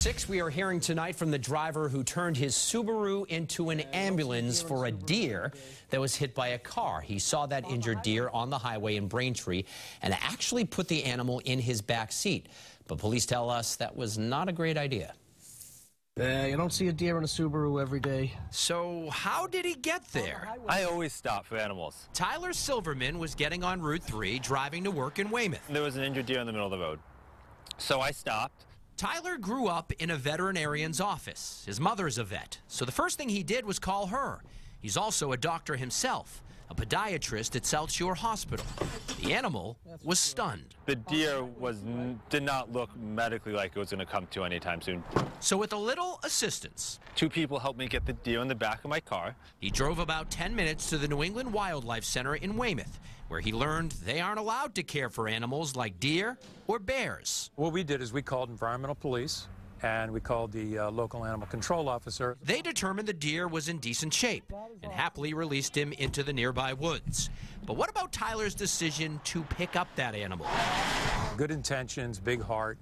6, we are hearing tonight from the driver who turned his Subaru into an ambulance for a deer that was hit by a car. He saw that injured deer on the highway in Braintree and actually put the animal in his back seat. But police tell us that was not a great idea. You don't see a deer in a Subaru every day. So how did he get there? I always stop for animals. Tyler Silverman was getting on Route 3 driving to work in Weymouth. There was an injured deer in the middle of the road. So I stopped. Tyler grew up in a veterinarian's office. His mother's a vet, so the first thing he did was call her. He's also a doctor himself, a podiatrist at South Shore Hospital. The animal was stunned. The deer did not look medically like it was going to come to anytime soon. So with a little assistance, 2 people helped me get the deer in the back of my car. He drove about 10 minutes to the New England Wildlife Center in Weymouth, where he learned they aren't allowed to care for animals like deer or bears. What we did is we called environmental police and we called the local animal control officer. They determined the deer was in decent shape and happily released him into the nearby woods. But what about Tyler's decision to pick up that animal? Good intentions, big heart,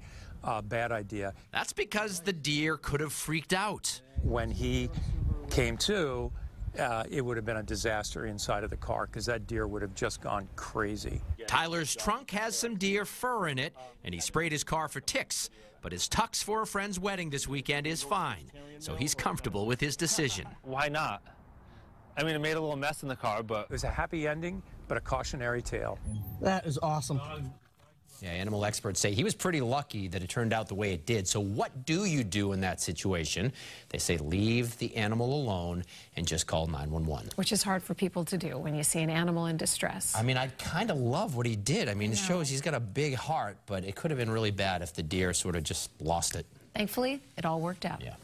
bad idea. That's because the deer could have freaked out. When he came to, it would have been a disaster inside of the car because that deer would have just gone crazy. Tyler's trunk has some deer fur in it, and he sprayed his car for ticks. But his tux for a friend's wedding this weekend is fine, so he's comfortable with his decision. Why not? I mean, it made a little mess in the car, but It was a happy ending, but a cautionary tale. That is awesome. Yeah, animal experts say he was pretty lucky that it turned out the way it did. So what do you do in that situation? They say leave the animal alone and just call 911. Which is hard for people to do when you see an animal in distress. I mean, I kind of love what he did. I mean, it shows he's got a big heart, but it could have been really bad if the deer sort of just lost it. Thankfully, it all worked out. Yeah.